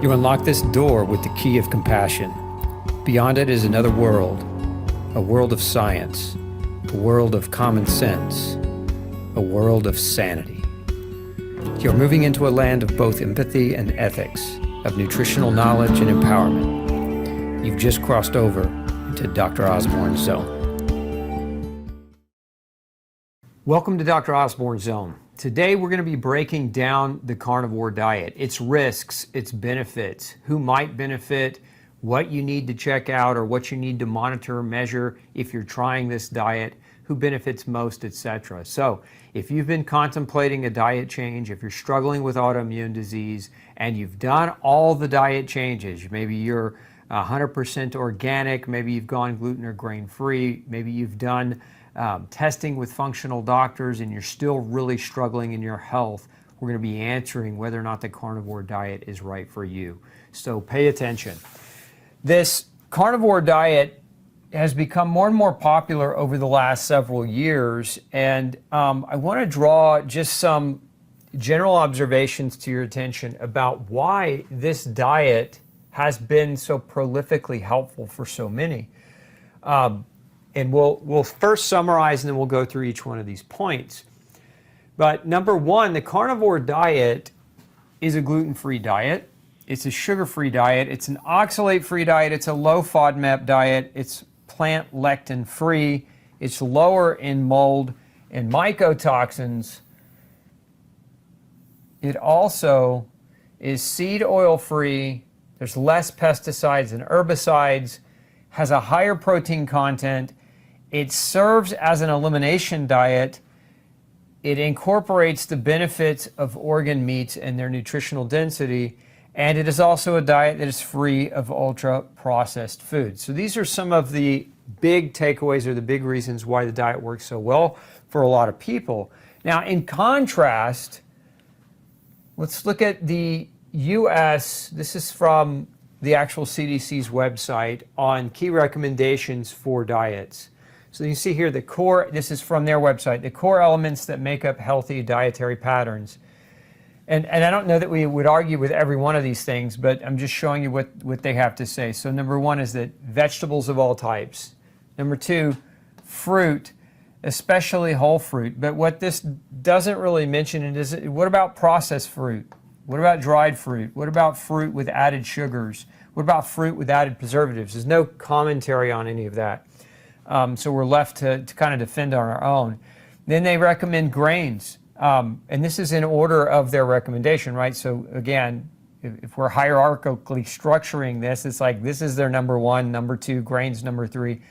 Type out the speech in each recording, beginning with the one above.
You unlock this door with the key of compassion. Beyond it is another world, a world of science, a world of common sense, a world of sanity. You're moving into a land of both empathy and ethics, of nutritional knowledge and empowerment. You've just crossed over into Dr. Osborne Zone. Welcome to Dr. Osborne Zone. Today we're going to be breaking down the carnivore diet, its risks, its benefits, who might benefit, what you need to check out or what you need to monitor or measure if you're trying this diet, who benefits most, etc. So if you've been contemplating a diet change, if you're struggling with autoimmune disease and you've done all the diet changes, maybe you're 100% organic, maybe you've gone gluten or grain-free, maybe you've done testing with functional doctors and you're still really struggling in your health, we're going to be answering whether or not the carnivore diet is right for you. So pay attention. This carnivore diet has become more and more popular over the last several years, and I want to draw just some general observations to your attention about why this diet has been so prolifically helpful for so many. And we'll first summarize and then we'll go through each one of these points. But number one, the carnivore diet is a gluten-free diet. It's a sugar-free diet. It's an oxalate-free diet. It's a low FODMAP diet. It's plant lectin-free. It's lower in mold and mycotoxins. It also is seed oil-free. There's less pesticides and herbicides. Has a higher protein content. It serves as an elimination diet. It incorporates the benefits of organ meats and their nutritional density. And it is also a diet that is free of ultra-processed foods. So these are some of the big takeaways or the big reasons why the diet works so well for a lot of people. Now, in contrast, let's look at the U.S. This is from the actual CDC's website on key recommendations for diets. So you see here the core, this is from their website, the core elements that make up healthy dietary patterns. And I don't know that we would argue with every one of these things, but I'm just showing you what they have to say. So number one is that vegetables of all types. Number two, fruit, especially whole fruit. But what this doesn't really mention is, what about processed fruit? What about dried fruit? What about fruit with added sugars? What about fruit with added preservatives? There's no commentary on any of that. So we're left to kind of defend on our own. Then they recommend grains. And this is in order of their recommendation, right? So again, if we're hierarchically structuring this, it's like this is their number one, number two, grains number three.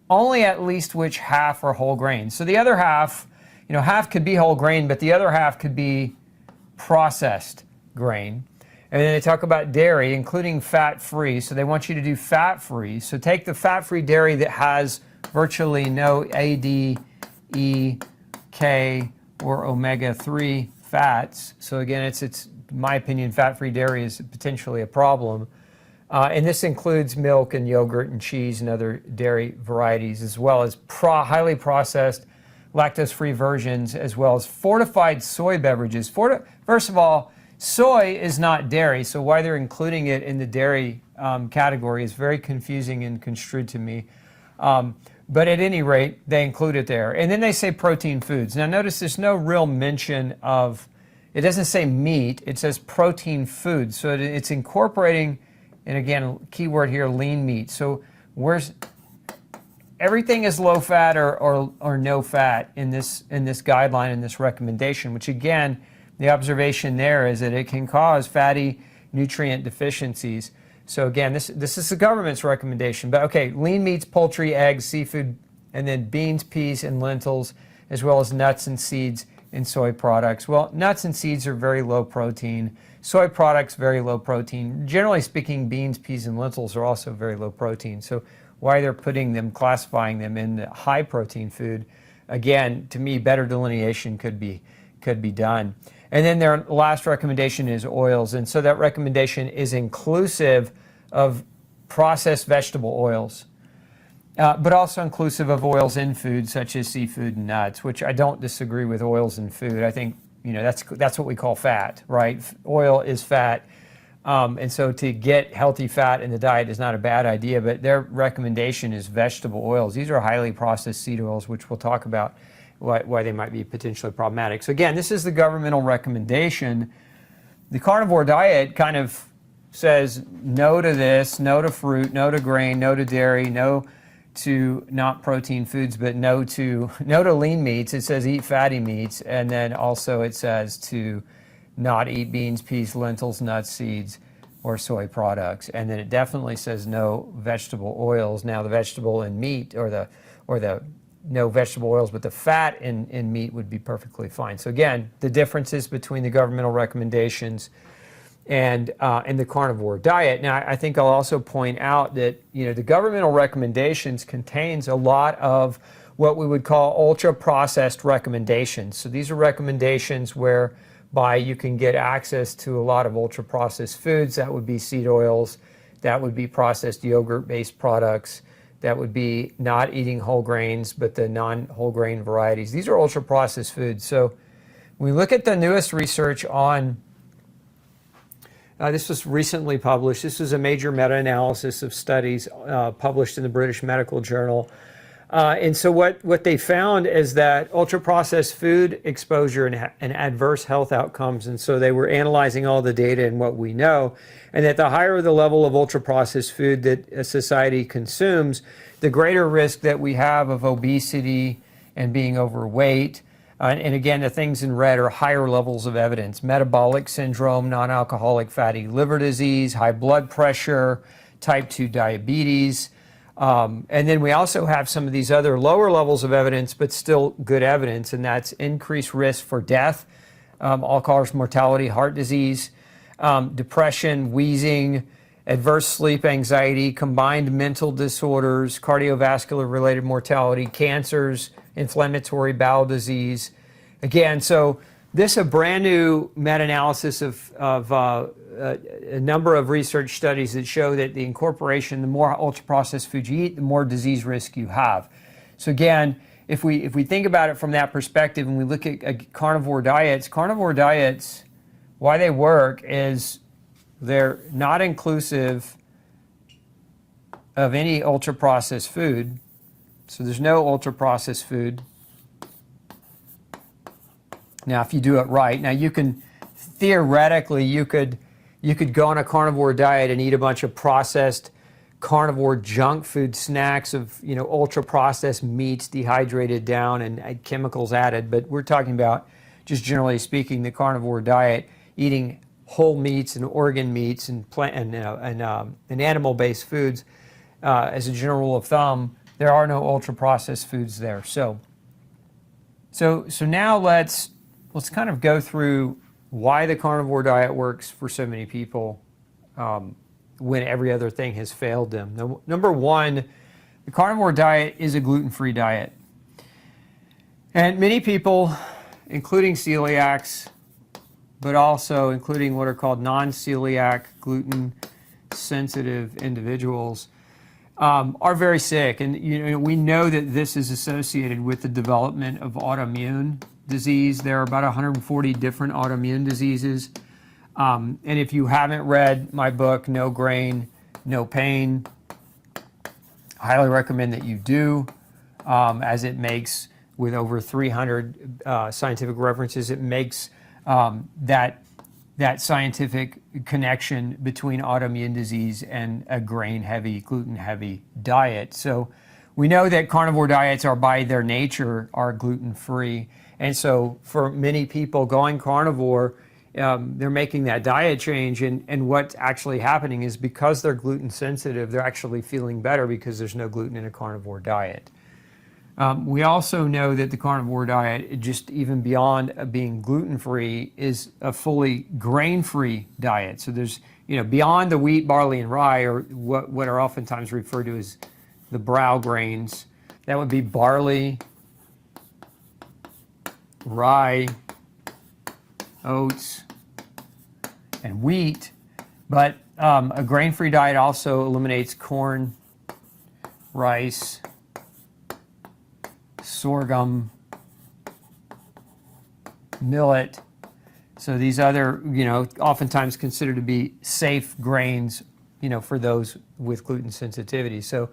Only at least which half are whole grains. So the other half, half could be whole grain, but the other half could be processed grain. And then they talk about dairy, including fat-free. So they want you to do fat-free. So take the fat-free dairy that has virtually no A, D, E, K, or omega-3 fats. So again, it's in my opinion, fat-free dairy is potentially a problem. And this includes milk and yogurt and cheese and other dairy varieties, as well as highly processed lactose-free versions, as well as fortified soy beverages. First of all, soy is not dairy, so why they're including it in the dairy category is very confusing and construed to me. But at any rate, they include it there. And then they say protein foods. Now notice there's no real mention of, it doesn't say meat, it says protein foods. So it's incorporating, and again, keyword here, lean meat. So everything is low fat or no fat in this guideline, in this recommendation, which again, the observation there is that it can cause fatty nutrient deficiencies. So again, this is the government's recommendation. But okay, lean meats, poultry, eggs, seafood, and then beans, peas, and lentils, as well as nuts and seeds and soy products. Well, nuts and seeds are very low protein. Soy products, very low protein. Generally speaking, beans, peas, and lentils are also very low protein. So why they're classifying them in the high protein food, again, to me, better delineation could be done. And then their last recommendation is oils. And so that recommendation is inclusive of processed vegetable oils, but also inclusive of oils in food, such as seafood and nuts, which I don't disagree with oils in food. I think, that's what we call fat, right? Oil is fat. And so to get healthy fat in the diet is not a bad idea, but their recommendation is vegetable oils. These are highly processed seed oils, which we'll talk about why they might be potentially problematic. So again, this is the governmental recommendation. The carnivore diet kind of says no to this, no to fruit, no to grain, no to dairy, no to not protein foods, but no to lean meats. It says eat fatty meats, and then also it says to not eat beans, peas, lentils, nuts, seeds, or soy products. And then it definitely says no vegetable oils. Now the vegetable and meat, or the no vegetable oils, but the fat in meat would be perfectly fine. So again, the differences between the governmental recommendations and the carnivore diet. Now, I think I'll also point out that the governmental recommendations contains a lot of what we would call ultra-processed recommendations. So these are recommendations whereby you can get access to a lot of ultra-processed foods. That would be seed oils, that would be processed yogurt-based products, that would be not eating whole grains, but the non-whole grain varieties. These are ultra-processed foods. So when we look at the newest research on this was recently published. This was a major meta-analysis of studies published in the British Medical Journal. And so what they found is that ultra-processed food exposure and adverse health outcomes, and so they were analyzing all the data and what we know, and that the higher the level of ultra-processed food that a society consumes, the greater risk that we have of obesity and being overweight. And again, the things in red are higher levels of evidence: metabolic syndrome, non-alcoholic fatty liver disease, high blood pressure, type 2 diabetes. And then we also have some of these other lower levels of evidence, but still good evidence, and that's increased risk for death, all-cause mortality, heart disease, depression, wheezing, adverse sleep anxiety, combined mental disorders, cardiovascular-related mortality, cancers, inflammatory bowel disease. Again, so this is a brand new meta-analysis of a number of research studies that show that the incorporation, the more ultra-processed food you eat, the more disease risk you have. So again, if we think about it from that perspective, and we look at carnivore diets, why they work is they're not inclusive of any ultra-processed food. So there's no ultra-processed food. Now, if you do it right, now you can theoretically you could go on a carnivore diet and eat a bunch of processed carnivore junk food snacks of ultra-processed meats dehydrated down and chemicals added. But we're talking about, just generally speaking, the carnivore diet, eating whole meats and organ meats and plant and animal-based foods. As a general rule of thumb, there are no ultra-processed foods there. So now let's kind of go through why the carnivore diet works for so many people when every other thing has failed them. Now, number one, the carnivore diet is a gluten-free diet. And many people, including celiacs, but also including what are called non-celiac, gluten-sensitive individuals, are very sick. And we know that this is associated with the development of autoimmune disease. There are about 140 different autoimmune diseases. And if you haven't read my book, No Grain, No Pain, I highly recommend that you do, as it makes, with over 300 scientific references, it makes that scientific connection between autoimmune disease and a grain-heavy, gluten-heavy diet. So we know that carnivore diets are, by their nature, are gluten-free. And so for many people going carnivore, they're making that diet change. And what's actually happening is, because they're gluten sensitive, they're actually feeling better because there's no gluten in a carnivore diet. We also know that the carnivore diet, just even beyond being gluten-free, is a fully grain-free diet. So there's, beyond the wheat, barley, and rye, or what are oftentimes referred to as the brow grains. That would be barley, rye, oats, and wheat. But a grain-free diet also eliminates corn, rice, sorghum, millet, So these other, oftentimes considered to be safe grains, for those with gluten sensitivity. So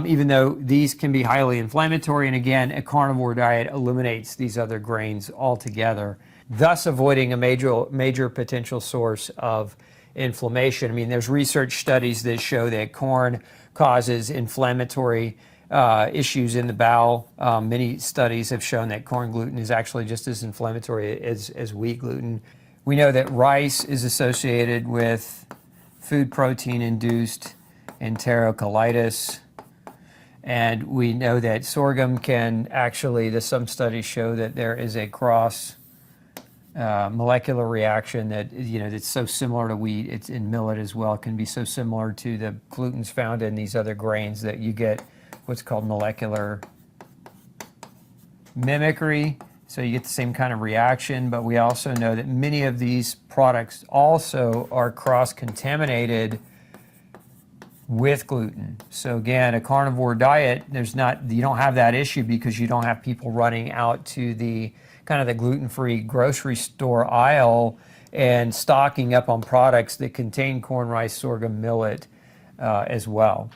even though these can be highly inflammatory, and again, a carnivore diet eliminates these other grains altogether, thus avoiding a major potential source of inflammation. I mean, there's research studies that show that corn causes inflammatory issues in the bowel. Many studies have shown that corn gluten is actually just as inflammatory as wheat gluten. We know that rice is associated with food protein-induced enterocolitis. And we know that sorghum can actually, some studies show that there is a cross molecular reaction that, that's so similar to wheat. It's in millet as well. It can be so similar to the glutens found in these other grains that you get what's called molecular mimicry. So you get the same kind of reaction, but we also know that many of these products also are cross-contaminated with gluten. So again, a carnivore diet, you don't have that issue because you don't have people running out to the kind of the gluten-free grocery store aisle and stocking up on products that contain corn, rice, sorghum, millet as well.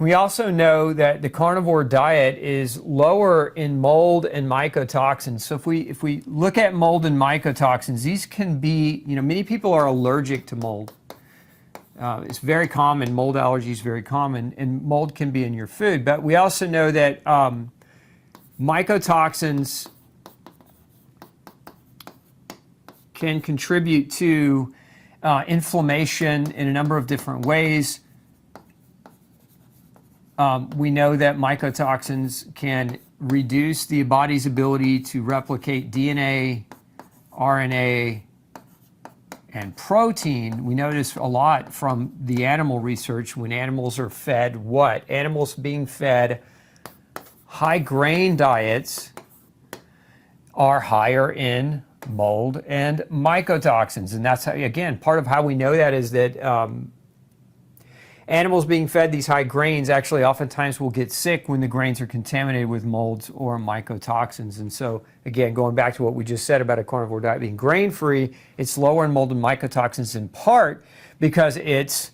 We also know that the carnivore diet is lower in mold and mycotoxins. So if we look at mold and mycotoxins, these can be, many people are allergic to mold. It's very common, mold allergy is very common, and mold can be in your food. But we also know that mycotoxins can contribute to inflammation in a number of different ways. We know that mycotoxins can reduce the body's ability to replicate DNA, RNA, and protein. We notice a lot from the animal research when animals are fed what? Animals being fed high grain diets are higher in mold and mycotoxins. And that's how, again, part of how we know that is that animals being fed these high grains actually oftentimes will get sick when the grains are contaminated with molds or mycotoxins. And so, again, going back to what we just said about a carnivore diet being grain-free, it's lower in mold and mycotoxins in part because it's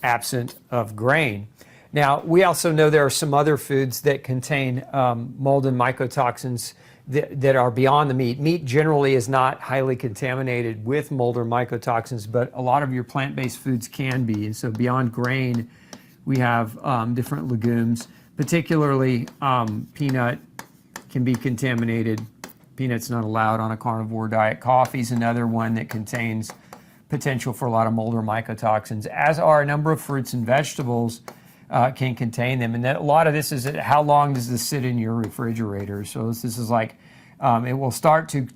absent of grain. Now, we also know there are some other foods that contain mold and mycotoxins that are beyond the meat. Meat generally is not highly contaminated with mold or mycotoxins, but a lot of your plant-based foods can be. And so beyond grain, we have different legumes, particularly peanut can be contaminated. Peanut's not allowed on a carnivore diet. Coffee's another one that contains potential for a lot of mold or mycotoxins, as are a number of fruits and vegetables can contain them. And a lot of this is how long does this sit in your refrigerator? So this is like, it will start to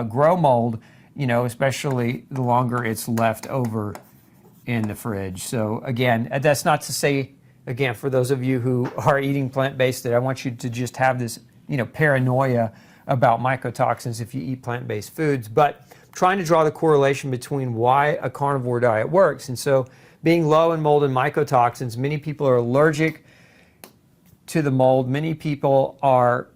grow mold, especially the longer it's left over in the fridge. So again, that's not to say, again, for those of you who are eating plant-based, that I want you to just have this, paranoia about mycotoxins if you eat plant-based foods, but trying to draw the correlation between why a carnivore diet works. And so being low in mold and mycotoxins, many people are allergic to the mold. Many people are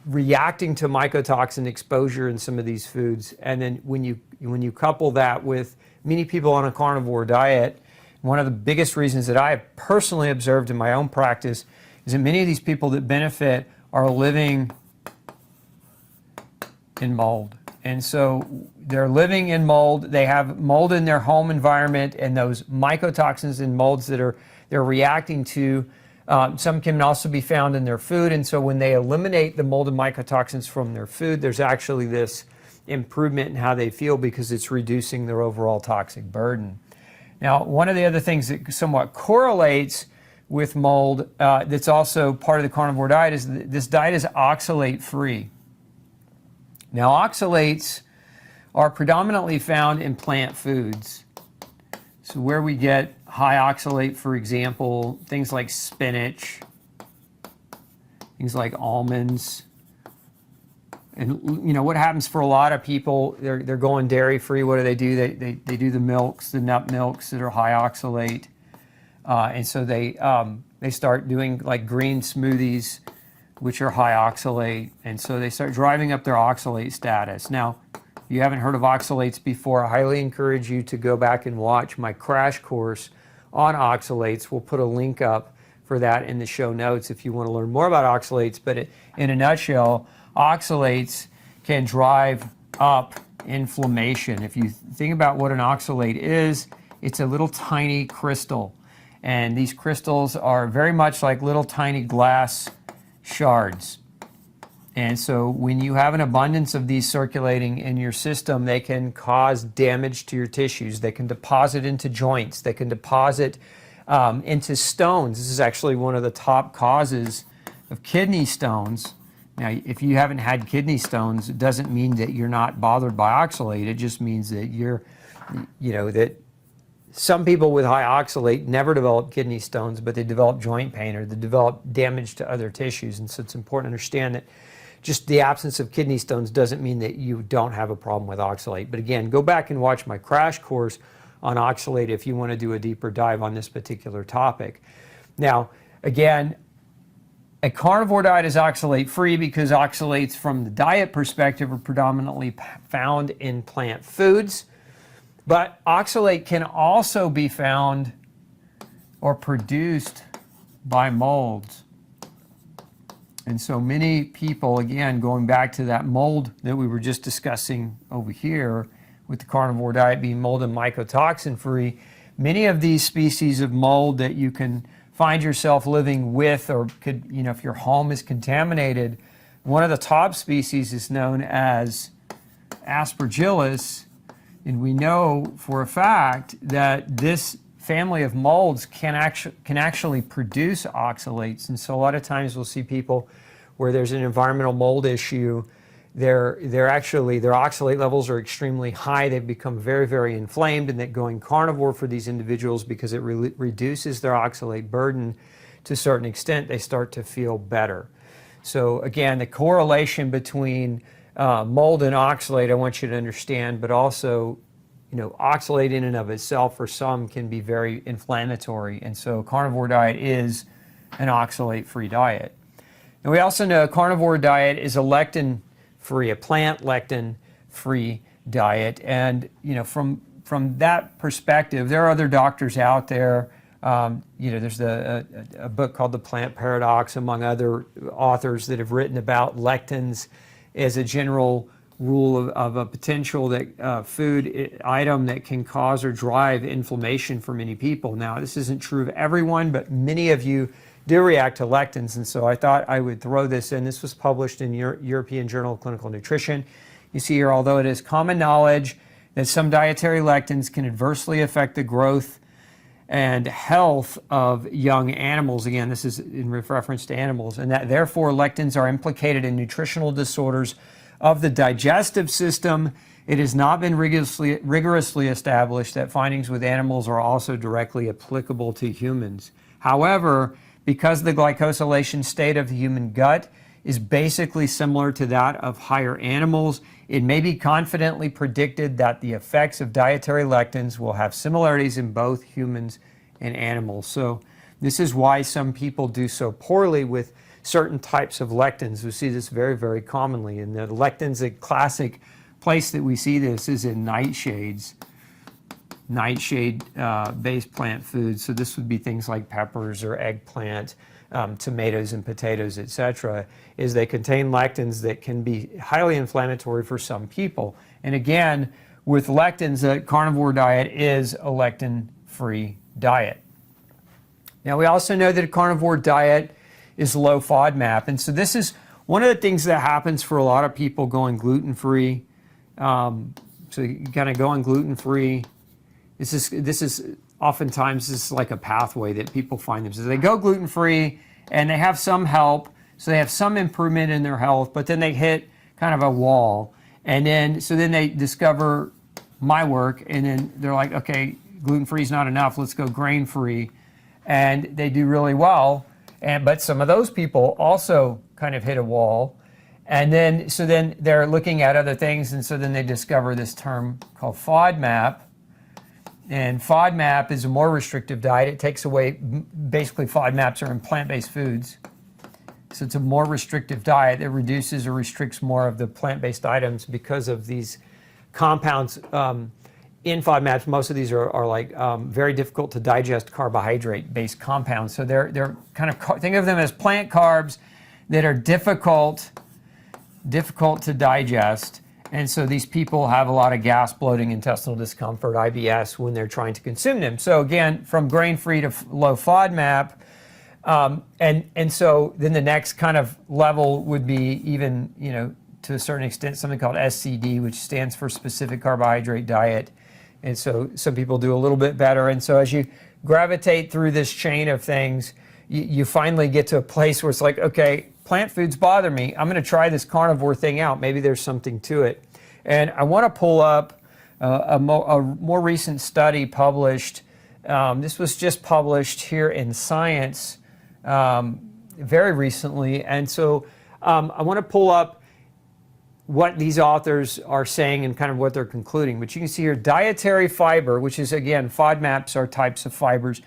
reacting to mycotoxin exposure in some of these foods. And then when you couple that with many people on a carnivore diet, one of the biggest reasons that I have personally observed in my own practice is that many of these people that benefit are living in mold. And so they're living in mold, they have mold in their home environment, and those mycotoxins and molds that they're reacting to, some can also be found in their food. And so when they eliminate the mold and mycotoxins from their food, there's actually this improvement in how they feel because it's reducing their overall toxic burden. Now, one of the other things that somewhat correlates with mold that's also part of the carnivore diet is this diet is oxalate-free. Now, oxalates are predominantly found in plant foods. So where we get high oxalate, for example, things like spinach, things like almonds. And what happens for a lot of people, they're going dairy-free. What do? They do the milks, the nut milks that are high oxalate. And so they start doing like green smoothies which are high oxalate, and so they start driving up their oxalate status. Now, if you haven't heard of oxalates before, I highly encourage you to go back and watch my crash course on oxalates. We'll put a link up for that in the show notes if you want to learn more about oxalates, but in a nutshell, oxalates can drive up inflammation. If you think about what an oxalate is, it's a little tiny crystal, and these crystals are very much like little tiny glass shards. And so when you have an abundance of these circulating in your system, they can cause damage to your tissues. They can deposit into joints. They can deposit into stones. This is actually one of the top causes of kidney stones. Now, if you haven't had kidney stones, it doesn't mean that you're not bothered by oxalate. It just means that that some people with high oxalate never develop kidney stones, but they develop joint pain or they develop damage to other tissues. And so it's important to understand that just the absence of kidney stones doesn't mean that you don't have a problem with oxalate. But again, go back and watch my crash course on oxalate if you want to do a deeper dive on this particular topic. Now, again, a carnivore diet is oxalate free because oxalates from the diet perspective are predominantly found in plant foods. But oxalate can also be found or produced by molds. And so many people, again, going back to that mold that we were just discussing over here with the carnivore diet being mold and mycotoxin free, many of these species of mold that you can find yourself living with, or could, if your home is contaminated, one of the top species is known as Aspergillus. And we know for a fact that this family of molds can actually produce oxalates. And so a lot of times we'll see people where there's an environmental mold issue, their oxalate levels are extremely high. They've become very, very inflamed, and that going carnivore for these individuals, because it reduces their oxalate burden to a certain extent, they start to feel better. So again, the correlation between mold and oxalate, I want you to understand, but also, oxalate in and of itself for some can be very inflammatory. And so carnivore diet is an oxalate-free diet. And we also know a carnivore diet is a lectin-free, a plant lectin-free diet. And, from that perspective, there are other doctors out there. There's a book called The Plant Paradox, among other authors that have written about lectins as a general rule of a potential food item that can cause or drive inflammation for many people. Now, this isn't true of everyone, but many of you do react to lectins, and so I thought I would throw this in. This was published in European Journal of Clinical Nutrition. You see here, although it is common knowledge that some dietary lectins can adversely affect the growth and health of young animals. Again, this is in reference to animals, and that therefore lectins are implicated in nutritional disorders of the digestive system. It has not been rigorously established that findings with animals are also directly applicable to humans. However, because the glycosylation state of the human gut is basically similar to that of higher animals, it may be confidently predicted that the effects of dietary lectins will have similarities in both humans and animals. So this is why some people do so poorly with certain types of lectins. We see this very, very commonly. And the lectins, a classic place that we see this is in nightshades, nightshade-based plant foods. So this would be things like peppers or eggplant, tomatoes and potatoes, etc., is they contain lectins that can be highly inflammatory for some people. And again, with lectins, a carnivore diet is a lectin-free diet. Now, we also know that a carnivore diet is low FODMAP. And so this is one of the things that happens for a lot of people going gluten-free. So you kind of going gluten-free. This is oftentimes this is like a pathway that people find themselves. They go gluten-free and they have some help, so they have some improvement in their health, but then they hit kind of a wall. And then they discover my work, and then they're like, okay, gluten-free is not enough, let's go grain-free. And they do really well. But some of those people also kind of hit a wall. And then they're looking at other things, and so then they discover this term called FODMAP. And FODMAP is a more restrictive diet. It takes away, basically FODMAPs are in plant-based foods. So it's a more restrictive diet that reduces or restricts more of the plant-based items because of these compounds in FODMAPs. Most of these are like very difficult to digest carbohydrate-based compounds. So they're kind of, think of them as plant carbs that are difficult to digest. And so these people have a lot of gas, bloating, intestinal discomfort, IBS, when they're trying to consume them. So again, from grain-free to low FODMAP. And so then the next kind of level would be even, to a certain extent, something called SCD, which stands for specific carbohydrate diet. And so some people do a little bit better. And so as you gravitate through this chain of things, you finally get to a place where it's like, okay, plant foods bother me. I'm going to try this carnivore thing out. Maybe there's something to it. And I want to pull up a more recent study published. This was just published here in Science very recently. And so I want to pull up what these authors are saying and kind of what they're concluding. But you can see here, dietary fiber, which is, again, FODMAPs are types of fibers,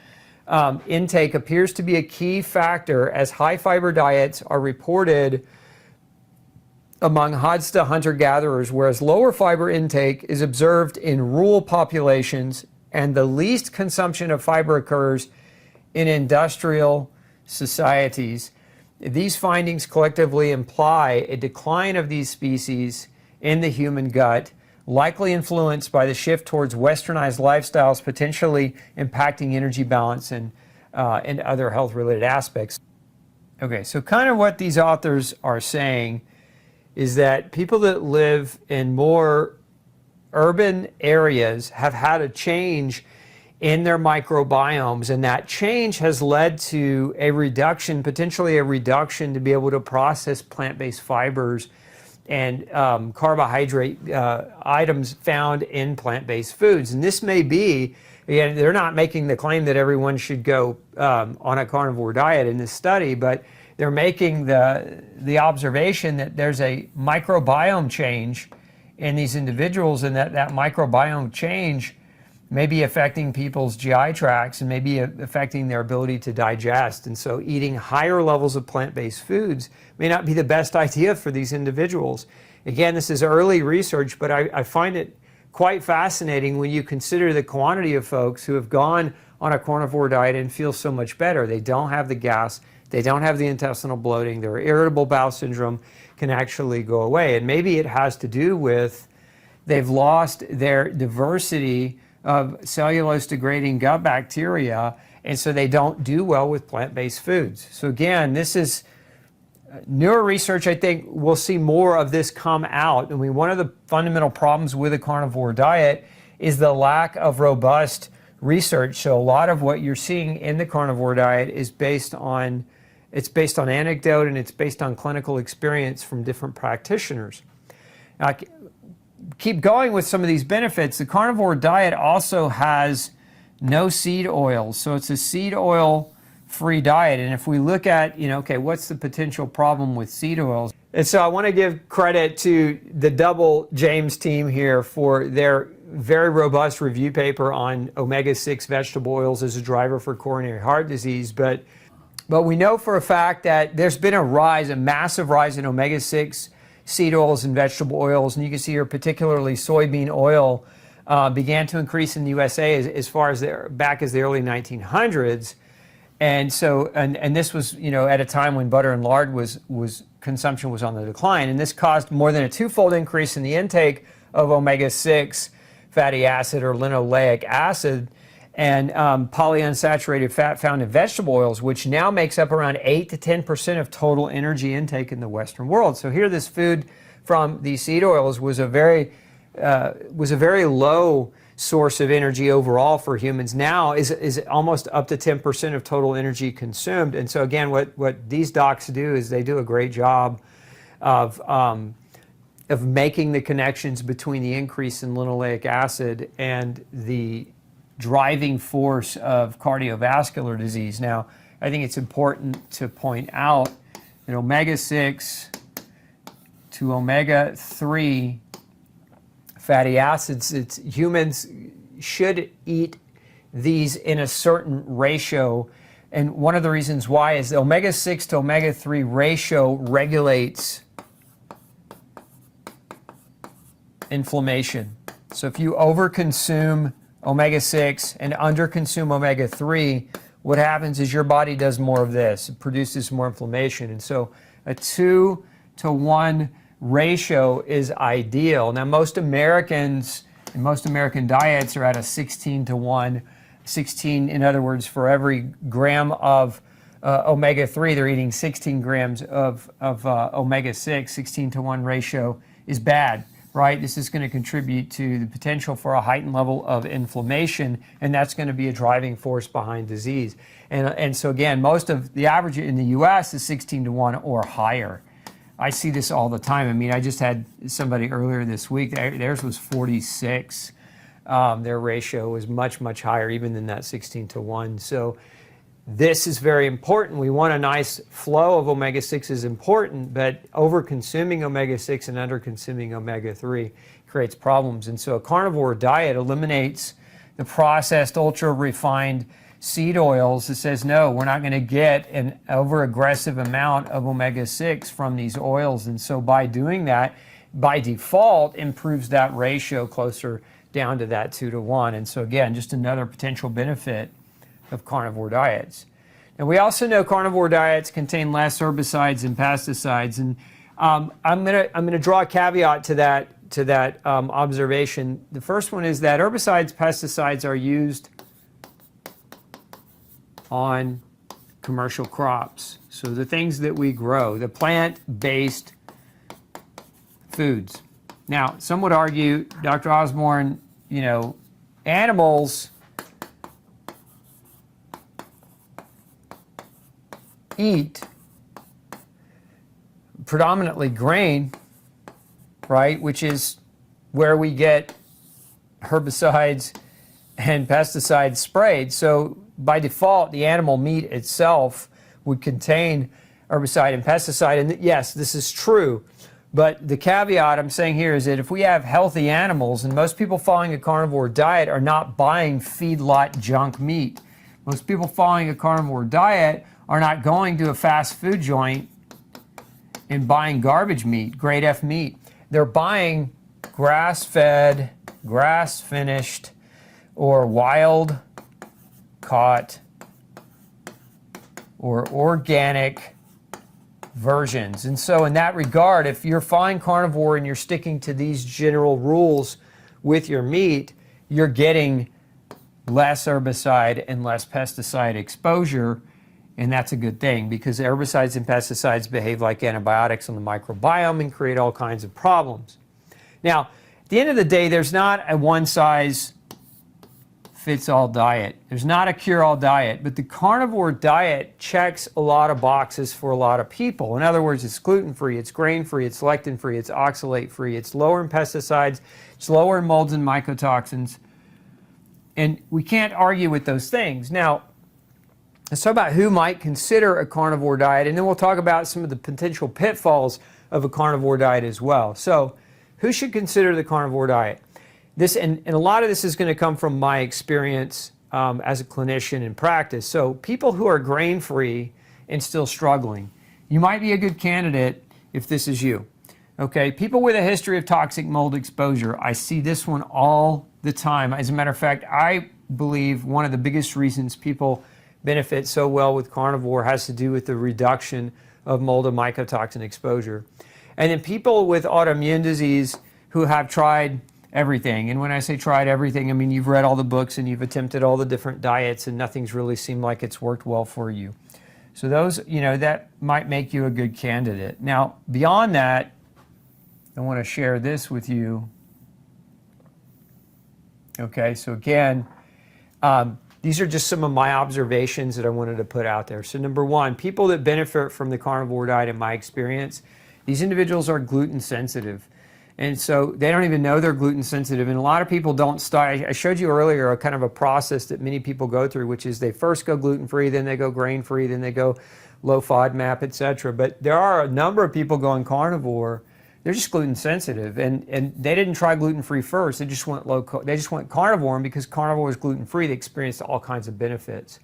intake appears to be a key factor as high fiber diets are reported among Hadsta hunter-gatherers, whereas lower fiber intake is observed in rural populations, and the least consumption of fiber occurs in industrial societies. These findings collectively imply a decline of these species in the human gut, likely influenced by the shift towards westernized lifestyles, potentially impacting energy balance and other health-related aspects. Okay, so kind of what these authors are saying is that people that live in more urban areas have had a change in their microbiomes, and that change has led to a reduction, potentially a reduction, to be able to process plant-based fibers and carbohydrate items found in plant-based foods. And this may be, again, they're not making the claim that everyone should go on a carnivore diet in this study, but they're making the observation that there's a microbiome change in these individuals, and that microbiome change may be affecting people's GI tracts and may be affecting their ability to digest. And so eating higher levels of plant-based foods may not be the best idea for these individuals. Again, this is early research, but I find it quite fascinating when you consider the quantity of folks who have gone on a carnivore diet and feel so much better. They don't have the gas, they don't have the intestinal bloating, their irritable bowel syndrome can actually go away. And maybe it has to do with they've lost their diversity of cellulose-degrading gut bacteria, and so they don't do well with plant-based foods. So again, this is newer research. I think we'll see more of this come out. I mean, one of the fundamental problems with a carnivore diet is the lack of robust research. So a lot of what you're seeing in the carnivore diet is based on anecdote, and it's based on clinical experience from different practitioners. Now, keep going with some of these benefits. The carnivore diet also has no seed oils, so it's a seed oil free diet. And if we look at, okay, what's the potential problem with seed oils? And so I want to give credit to the Double James team here for their very robust review paper on omega-6 vegetable oils as a driver for coronary heart disease. But we know for a fact that there's been a massive rise in omega-6 seed oils and vegetable oils, and you can see here particularly soybean oil began to increase in the USA as far as back as the early 1900s, and so and this was at a time when butter and lard consumption was on the decline, and this caused more than a twofold increase in the intake of omega-6 fatty acid or linoleic acid and polyunsaturated fat found in vegetable oils, which now makes up around 8 to 10% of total energy intake in the Western world. So here, this food from these seed oils was a very low source of energy overall for humans. Now is almost up to 10% of total energy consumed. And so again, what these docs do is they do a great job of making the connections between the increase in linoleic acid and the driving force of cardiovascular disease. Now, I think it's important to point out that omega-6 to omega-3 fatty acids, humans should eat these in a certain ratio And one of the reasons why is the omega-6 to omega-3 ratio regulates inflammation. So if you overconsume omega-6 and underconsume omega-3, what happens is your body does more of this. It produces more inflammation. And so a 2-to-1 ratio is ideal. Now, most Americans and most American diets are at a 16-to-1. 16, in other words, for every gram of omega-3, they're eating 16 grams of omega-6. 16-to-1 ratio is bad, right? This is going to contribute to the potential for a heightened level of inflammation, and that's going to be a driving force behind disease. And so again, most of the average in the U.S. is 16-to-1 or higher. I see this all the time. I mean, I just had somebody earlier this week, theirs was 46. Their ratio was much, much higher even than that 16-to-1. So this is very important. We want a nice flow of omega-6 is important, but over-consuming omega-6 and under-consuming omega-3 creates problems. And so a carnivore diet eliminates the processed, ultra-refined seed oils. It says, no, we're not going to get an over-aggressive amount of omega-6 from these oils. And so by doing that, by default, improves that ratio closer down to that 2-to-1. And so again, just another potential benefit of carnivore diets. And we also know carnivore diets contain less herbicides and pesticides. And I'm gonna draw a caveat to that observation. The first one is that herbicides, pesticides are used on commercial crops. So the things that we grow, the plant-based foods. Now, some would argue, Dr. Osborne, you know, animals eat predominantly grain, right, which is where we get herbicides and pesticides sprayed. So by default, the animal meat itself would contain herbicide and pesticide. And yes, this is true. But the caveat I'm saying here is that if we have healthy animals, and most people following a carnivore diet are not buying feedlot junk meat. Most people following a carnivore diet are not going to a fast food joint and buying garbage meat, grade F meat. They're buying grass-fed, grass-finished, or wild-caught, or organic versions. And so in that regard, if you're following carnivore and you're sticking to these general rules with your meat, you're getting less herbicide and less pesticide exposure. And that's a good thing because herbicides and pesticides behave like antibiotics on the microbiome and create all kinds of problems. Now, at the end of the day, there's not a one-size-fits-all diet. There's not a cure-all diet, but the carnivore diet checks a lot of boxes for a lot of people. In other words, it's gluten-free, it's grain-free, it's lectin-free, it's oxalate-free, it's lower in pesticides, it's lower in molds and mycotoxins. And we can't argue with those things. Now, let's talk about who might consider a carnivore diet, and then we'll talk about some of the potential pitfalls of a carnivore diet as well. So, who should consider the carnivore diet? This and a lot of this is going to come from my experience as a clinician in practice. So, people who are grain-free and still struggling, you might be a good candidate if this is you. Okay, people with a history of toxic mold exposure, I see this one all the time. As a matter of fact, I believe one of the biggest reasons people benefit so well with carnivore has to do with the reduction of mold and mycotoxin exposure. And then people with autoimmune disease who have tried everything. And when I say tried everything, I mean you've read all the books and you've attempted all the different diets and nothing's really seemed like it's worked well for you. So those, you know, that might make you a good candidate. Now, beyond that, I want to share this with you. Okay, so again, these are just some of my observations that I wanted to put out there. So number one, people that benefit from the carnivore diet, in my experience, these individuals are gluten sensitive. And so they don't even know they're gluten sensitive. And a lot of people don't start. I showed you earlier a kind of a process that many people go through, which is they first go gluten-free, then they go grain-free, then they go low FODMAP, etc. But there are a number of people going carnivore. They're just gluten sensitive, and they didn't try gluten-free first. They just went they just went carnivore, and because carnivore is gluten-free, they experienced all kinds of benefits.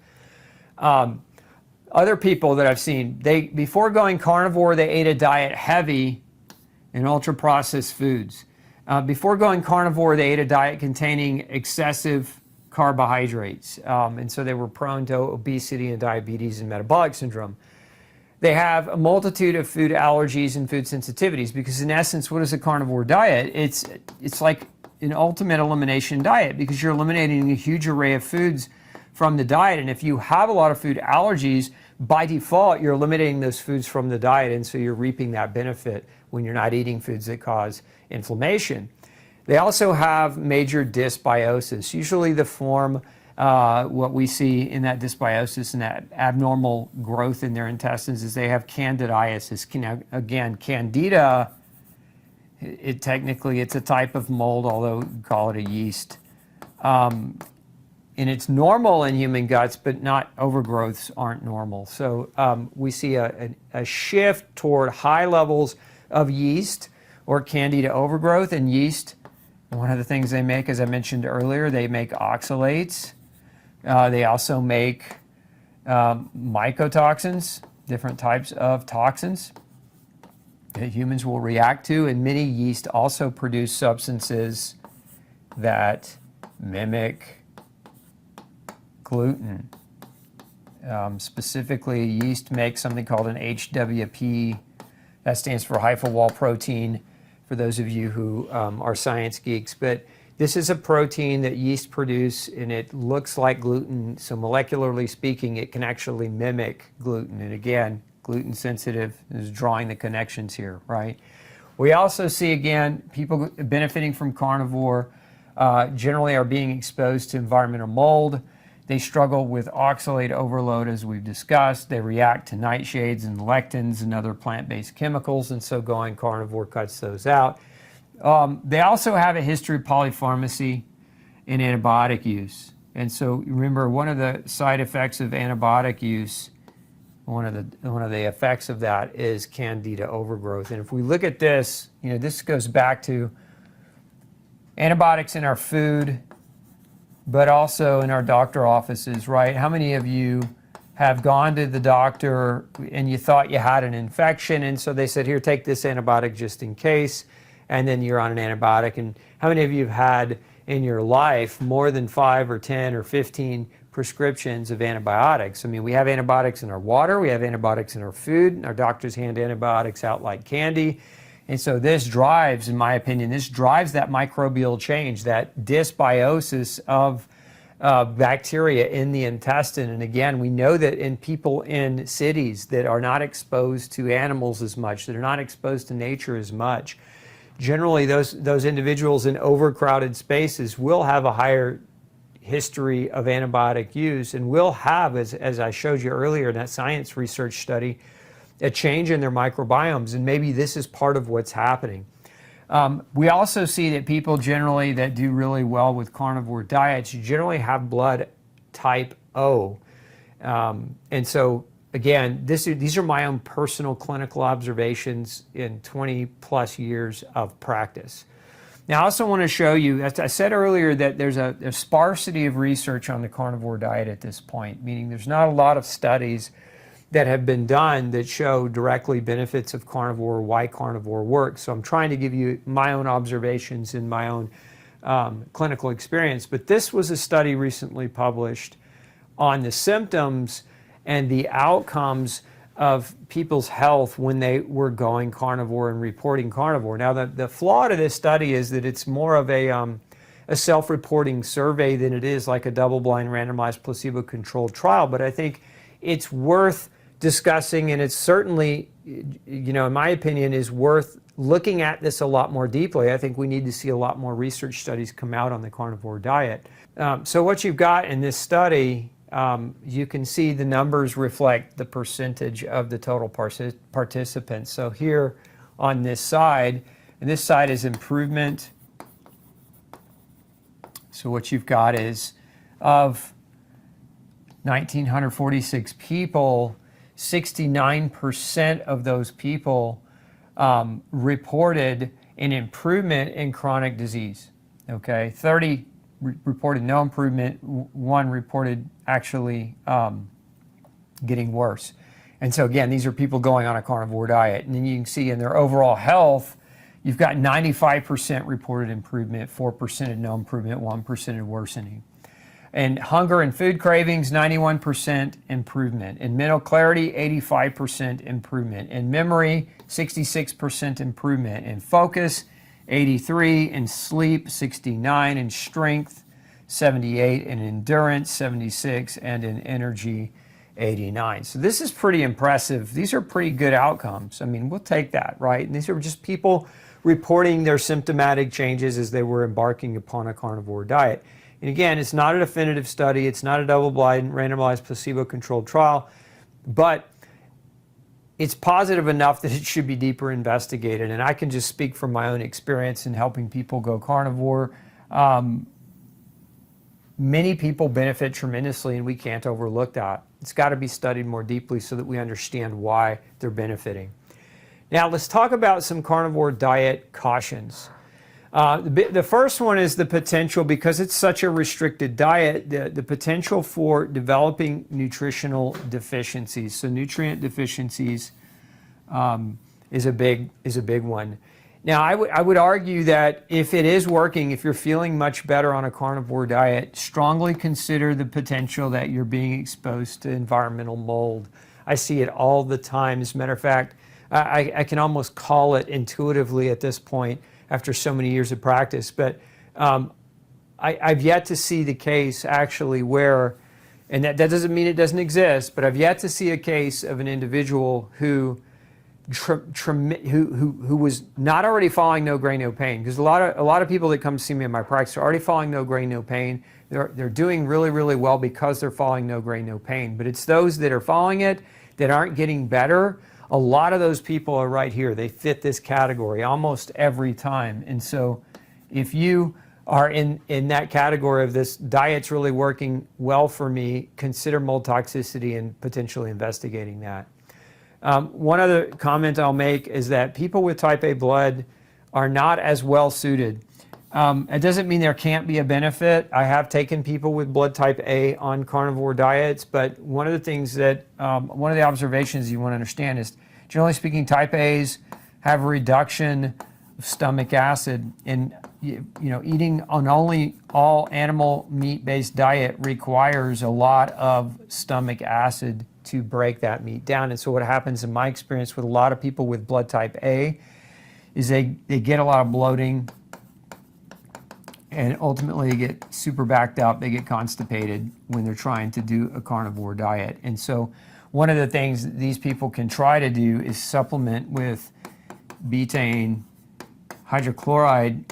Other people that I've seen, before going carnivore, they ate a diet heavy in ultra-processed foods. Before going carnivore, they ate a diet containing excessive carbohydrates. And so they were prone to obesity and diabetes and metabolic syndrome. They have a multitude of food allergies and food sensitivities because in essence, what is a carnivore diet? It's like an ultimate elimination diet because you're eliminating a huge array of foods from the diet. And if you have a lot of food allergies, by default, you're eliminating those foods from the diet. And so you're reaping that benefit when you're not eating foods that cause inflammation. They also have major dysbiosis, usually the form what we see in that dysbiosis and that abnormal growth in their intestines is they have candidiasis. Now, again, candida, technically it's a type of mold, although we call it a yeast. And it's normal in human guts, but not overgrowths aren't normal. So we see a shift toward high levels of yeast or candida overgrowth. And yeast, one of the things they make, as I mentioned earlier, they make oxalates. They also make mycotoxins, different types of toxins that humans will react to. And many yeast also produce substances that mimic gluten. Specifically, yeast makes something called an HWP. That stands for hyphal wall protein, for those of you who are science geeks. But this is a protein that yeast produce, and it looks like gluten. So molecularly speaking, it can actually mimic gluten. And again, gluten sensitive is drawing the connections here, right? We also see, again, people benefiting from carnivore generally are being exposed to environmental mold. They struggle with oxalate overload, as we've discussed. They react to nightshades and lectins and other plant-based chemicals, and so going carnivore cuts those out. They also have a history of polypharmacy and antibiotic use. And so remember, one of the side effects of antibiotic use, one of the effects of that is candida overgrowth. And if we look at this, this goes back to antibiotics in our food, but also in our doctor offices, right? How many of you have gone to the doctor and you thought you had an infection, and so they said, here, take this antibiotic just in case, and then you're on an antibiotic? And how many of you have had in your life more than 5 or 10 or 15 prescriptions of antibiotics? I mean, we have antibiotics in our water, we have antibiotics in our food, and our doctors hand antibiotics out like candy. And so this drives, in my opinion, that microbial change, that dysbiosis of bacteria in the intestine. And again, we know that in people in cities that are not exposed to animals as much, that are not exposed to nature as much, generally those individuals in overcrowded spaces will have a higher history of antibiotic use and will have, as I showed you earlier in that science research study, a change in their microbiomes, and maybe this is part of what's happening. We also see that people generally that do really well with carnivore diets generally have blood type O. And so, again, these are my own personal clinical observations in 20 plus years of practice. Now, I also want to show you, as I said earlier, that there's a sparsity of research on the carnivore diet at this point, meaning there's not a lot of studies that have been done that show directly benefits of carnivore, why carnivore works. So I'm trying to give you my own observations and my own clinical experience. But this was a study recently published on the symptoms and the outcomes of people's health when they were going carnivore and reporting carnivore. Now, the flaw to this study is that it's more of a self-reporting survey than it is like a double-blind randomized placebo-controlled trial. But I think it's worth discussing, and it's certainly, in my opinion, is worth looking at this a lot more deeply. I think we need to see a lot more research studies come out on the carnivore diet. So what you've got in this study, you can see the numbers reflect the percentage of the total participants. So here on this side, and this side is improvement. So what you've got is of 1,946 people, 69% of those people reported an improvement in chronic disease. Okay, 30 reported no improvement. 1 reported actually getting worse. And so again, these are people going on a carnivore diet. And then you can see in their overall health, you've got 95% reported improvement, 4% of no improvement, 1% of worsening. And hunger and food cravings, 91% improvement. In mental clarity, 85% improvement. In memory, 66% improvement. In focus, 83. In sleep, 69. In strength, 78. In endurance, 76. And in energy, 89. So this is pretty impressive. These are pretty good outcomes. I mean, we'll take that, right? And these are just people reporting their symptomatic changes as they were embarking upon a carnivore diet. And again, it's not a definitive study. It's not a double-blind, randomized, placebo-controlled trial, but it's positive enough that it should be deeper investigated. And I can just speak from my own experience in helping people go carnivore. Many people benefit tremendously, and we can't overlook that. It's got to be studied more deeply so that we understand why they're benefiting. Now, let's talk about some carnivore diet cautions. The first one is the potential, because it's such a restricted diet, the potential for developing nutritional deficiencies. So nutrient deficiencies is a big one. Now, I would argue that if it is working, if you're feeling much better on a carnivore diet, strongly consider the potential that you're being exposed to environmental mold. I see it all the time. As a matter of fact, I can almost call it intuitively at this point after so many years of practice, but I've yet to see the case actually where, and that doesn't mean it doesn't exist, but I've yet to see a case of an individual who was not already following no grain, no pain. Because a lot of people that come see me in my practice are already following no grain, no pain. They're doing really, really well because they're following no grain, no pain. But it's those that are following it that aren't getting better. A lot of those people are right here. They fit this category almost every time. And so if you are in that category of this diet's really working well for me, consider mold toxicity and potentially investigating that. One other comment I'll make is that people with type A blood are not as well suited. It doesn't mean there can't be a benefit. I have taken people with blood type A on carnivore diets, but one of the things that, one of the observations you want to understand is, generally speaking, type A's have a reduction of stomach acid. And eating an all animal meat-based diet requires a lot of stomach acid to break that meat down. And so what happens in my experience with a lot of people with blood type A is they get a lot of bloating, and ultimately they get super backed up, they get constipated when they're trying to do a carnivore diet. And so one of the things that these people can try to do is supplement with betaine hydrochloride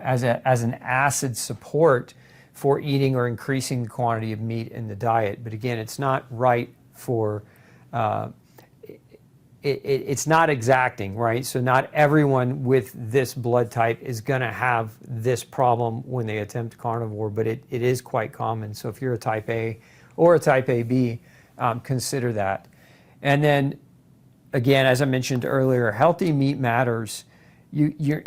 as an acid support for eating or increasing the quantity of meat in the diet. But again, it's not right for, it's not exacting, right? So not everyone with this blood type is going to have this problem when they attempt carnivore, but it is quite common. So if you're a type A or a type AB, consider that. And then, again, as I mentioned earlier, healthy meat matters. You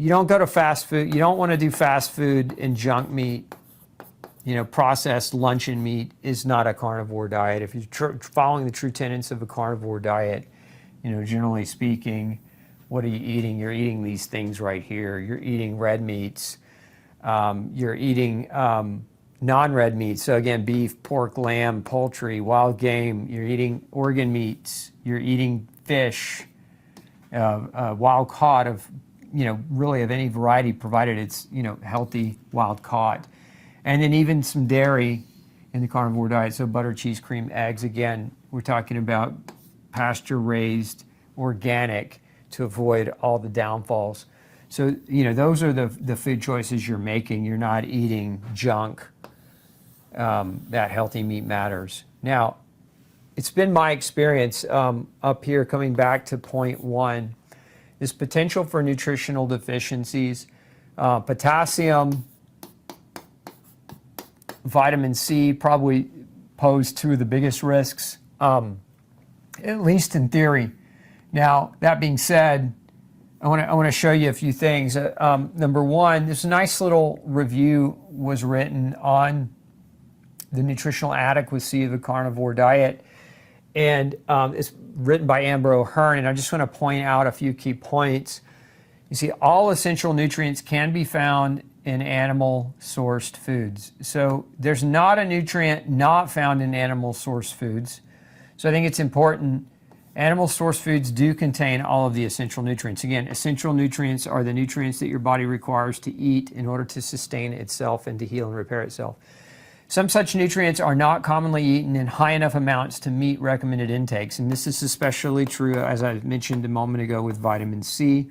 don't go to fast food. You don't want to do fast food and junk meat. Processed luncheon meat is not a carnivore diet. If you're following the true tenets of a carnivore diet, generally speaking, what are you eating? You're eating these things right here. You're eating red meats. You're eating non-red meats. So again, beef, pork, lamb, poultry, wild game. You're eating organ meats. You're eating fish, wild caught of, really of any variety, provided it's, healthy wild caught. And then even some dairy in the carnivore diet. So butter, cheese, cream, eggs. Again, we're talking about pasture-raised, organic, to avoid all the downfalls. So, those are the food choices you're making. You're not eating junk. That healthy meat matters. Now, it's been my experience up here, coming back to point one, this potential for nutritional deficiencies. Potassium, vitamin C probably pose two of the biggest risks, at least in theory. Now, that being said, I want to show you a few things. Number one, this nice little review was written on The Nutritional Adequacy of a Carnivore Diet. And it's written by Amber O'Hearn, and I just want to point out a few key points. You see, all essential nutrients can be found in animal-sourced foods. So there's not a nutrient not found in animal-sourced foods. So I think it's important. Animal-sourced foods do contain all of the essential nutrients. Again, essential nutrients are the nutrients that your body requires to eat in order to sustain itself and to heal and repair itself. Some such nutrients are not commonly eaten in high enough amounts to meet recommended intakes, and this is especially true, as I mentioned a moment ago, with vitamin C.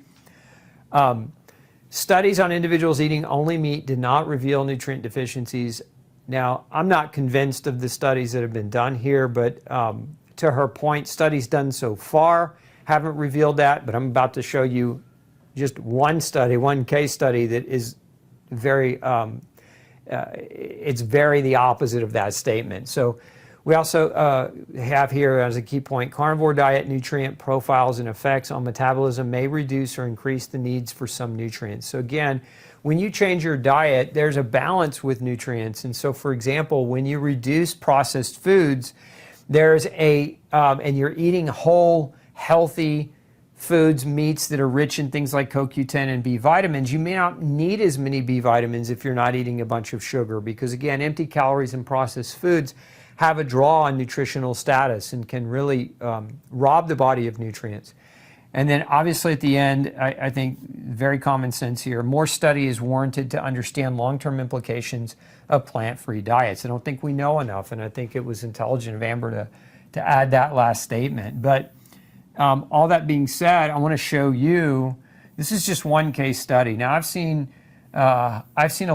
Studies on individuals eating only meat did not reveal nutrient deficiencies. Now, I'm not convinced of the studies that have been done here, but to her point, studies done so far haven't revealed that, but I'm about to show you just one study, one case study that is very, it's very the opposite of that statement. So we also have here as a key point, carnivore diet nutrient profiles and effects on metabolism may reduce or increase the needs for some nutrients. So again, when you change your diet, there's a balance with nutrients. And so for example, when you reduce processed foods, there's a, and you're eating whole, healthy foods, meats that are rich in things like CoQ10 and B vitamins, you may not need as many B vitamins if you're not eating a bunch of sugar, because again, empty calories and processed foods have a draw on nutritional status and can really rob the body of nutrients. And then obviously at the end, I think very common sense here, more study is warranted to understand long-term implications of plant-free diets. I don't think we know enough, and I think it was intelligent of Amber to add that last statement. But all that being said, I want to show you, this is just one case study. Now I've seen a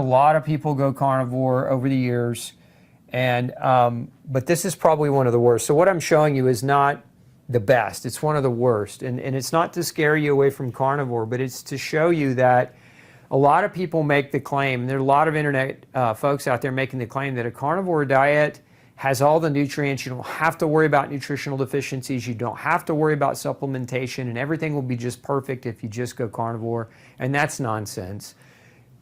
lot of people go carnivore over the years, and but this is probably one of the worst. So what I'm showing you is not the best. It's one of the worst. And it's not to scare you away from carnivore, but it's to show you that a lot of people make the claim, and there are a lot of internet folks out there making the claim that a carnivore diet has all the nutrients. You don't have to worry about nutritional deficiencies. You don't have to worry about supplementation, and everything will be just perfect if you just go carnivore. And that's nonsense.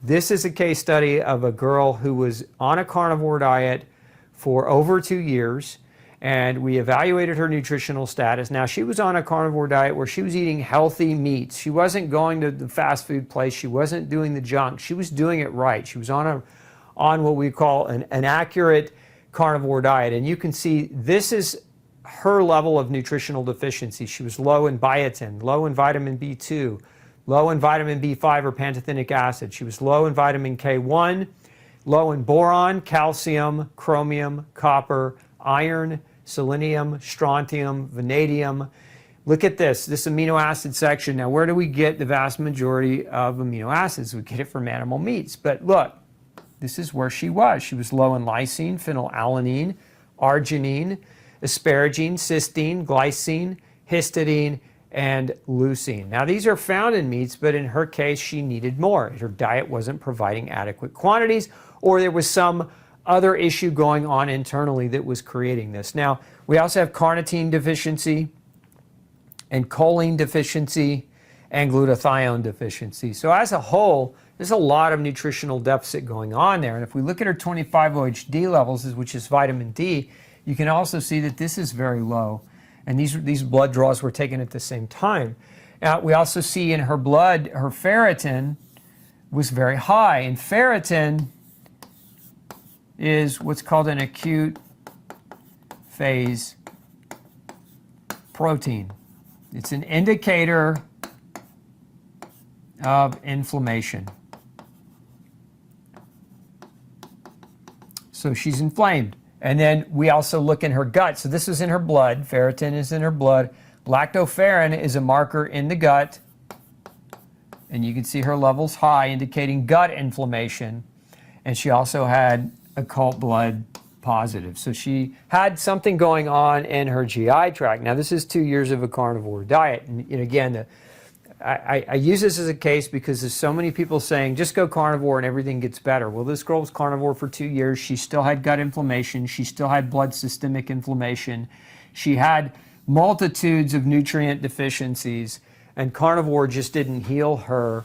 This is a case study of a girl who was on a carnivore diet for over 2 years, and we evaluated her nutritional status. Now, she was on a carnivore diet where she was eating healthy meats. She wasn't going to the fast food place. She wasn't doing the junk. She was doing it right. She was on what we call an accurate carnivore diet. And you can see this is her level of nutritional deficiency. She was low in biotin, low in vitamin B2, low in vitamin B5 or pantothenic acid. She was low in vitamin K1, low in boron, calcium, chromium, copper, iron, selenium, strontium, vanadium. Look at this amino acid section. Now, where do we get the vast majority of amino acids? We get it from animal meats. But look, this is where she was. She was low in lysine, phenylalanine, arginine, asparagine, cysteine, glycine, histidine, and leucine. Now, these are found in meats, but in her case, she needed more. Her diet wasn't providing adequate quantities, or there was some other issue going on internally that was creating this. Now, we also have carnitine deficiency and choline deficiency and glutathione deficiency. So as a whole, there's a lot of nutritional deficit going on there. And if we look at her 25-OHD levels, which is vitamin D, you can also see that this is very low. And these blood draws were taken at the same time. We also see in her blood, her ferritin was very high. And ferritin is what's called an acute phase protein. It's an indicator of inflammation. So she's inflamed. And then we also look in her gut. So this is in her blood. Ferritin is in her blood. Lactoferrin is a marker in the gut. And you can see her levels high, indicating gut inflammation. And she also had occult blood positive. So she had something going on in her GI tract. Now, this is 2 years of a carnivore diet. And again, I use this as a case because there's so many people saying, just go carnivore and everything gets better. Well, this girl was carnivore for 2 years. She still had gut inflammation. She still had blood systemic inflammation. She had multitudes of nutrient deficiencies, and carnivore just didn't heal her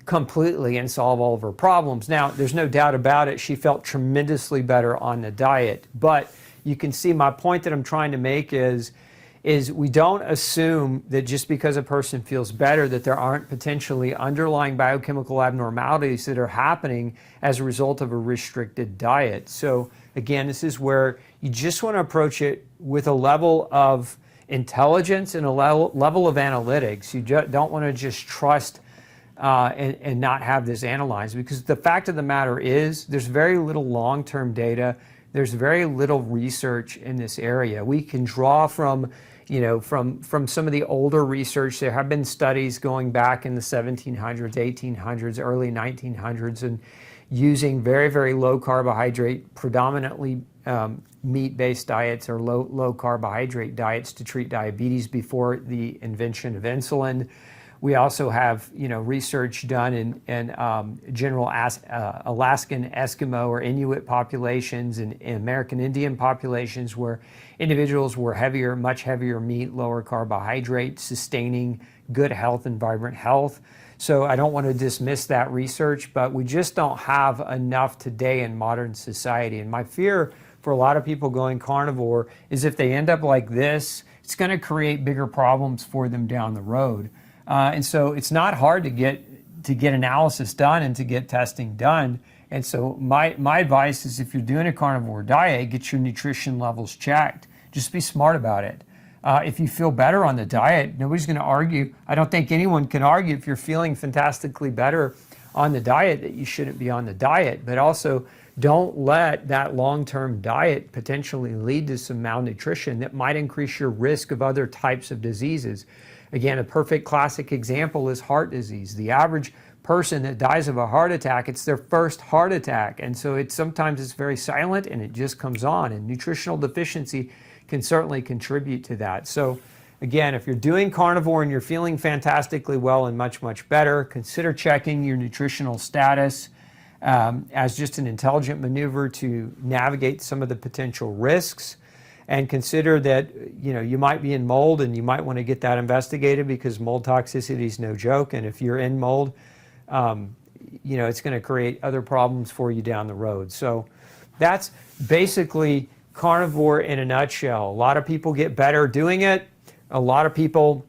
completely and solve all of her problems. Now, there's no doubt about it, she felt tremendously better on the diet. But you can see my point that I'm trying to make is we don't assume that just because a person feels better that there aren't potentially underlying biochemical abnormalities that are happening as a result of a restricted diet. So again, this is where you just want to approach it with a level of intelligence and a level of analytics. You don't want to just trust and not have this analyzed, because the fact of the matter is there's very little long-term data. There's very little research in this area. We can draw from some of the older research. There have been studies going back in the 1700s, 1800s, early 1900s, and using very, very low carbohydrate, predominantly meat-based diets or low carbohydrate diets to treat diabetes before the invention of insulin. We also have, research done in general Alaskan Eskimo or Inuit populations and American Indian populations where individuals were heavier, much heavier meat, lower carbohydrate, sustaining good health and vibrant health. So I don't want to dismiss that research, but we just don't have enough today in modern society. And my fear for a lot of people going carnivore is if they end up like this, it's going to create bigger problems for them down the road. And so it's not hard to get analysis done and to get testing done. And so my advice is, if you're doing a carnivore diet, get your nutrition levels checked. Just be smart about it. If you feel better on the diet, nobody's going to argue. I don't think anyone can argue if you're feeling fantastically better on the diet that you shouldn't be on the diet. But also, don't let that long-term diet potentially lead to some malnutrition that might increase your risk of other types of diseases. Again, a perfect classic example is heart disease. The average person that dies of a heart attack, it's their first heart attack. And so sometimes it's very silent and it just comes on. And nutritional deficiency can certainly contribute to that. So again, if you're doing carnivore and you're feeling fantastically well and much, much better, consider checking your nutritional status as just an intelligent maneuver to navigate some of the potential risks. And consider that you might be in mold and you might want to get that investigated, because mold toxicity is no joke. And if you're in mold, it's going to create other problems for you down the road. So that's basically carnivore in a nutshell. A lot of people get better doing it. A lot of people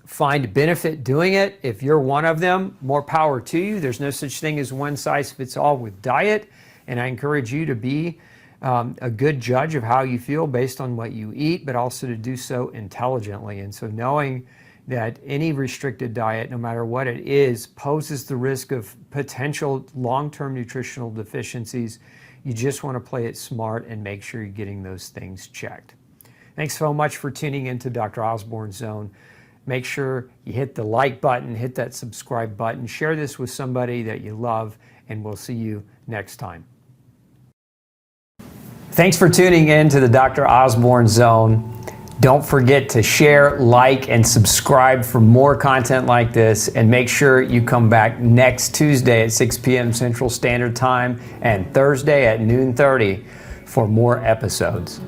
find benefit doing it. If you're one of them, more power to you. There's no such thing as one size fits all with diet. And I encourage you to be a good judge of how you feel based on what you eat, but also to do so intelligently. And so knowing that any restricted diet, no matter what it is, poses the risk of potential long-term nutritional deficiencies, you just want to play it smart and make sure you're getting those things checked. Thanks so much for tuning into Dr. Osborne Zone. Make sure you hit the like button, hit that subscribe button, share this with somebody that you love, and we'll see you next time. Thanks for tuning in to the Dr. Osborne Zone. Don't forget to share, like, and subscribe for more content like this, and make sure you come back next Tuesday at 6 p.m. Central Standard Time and Thursday at noon 30 for more episodes.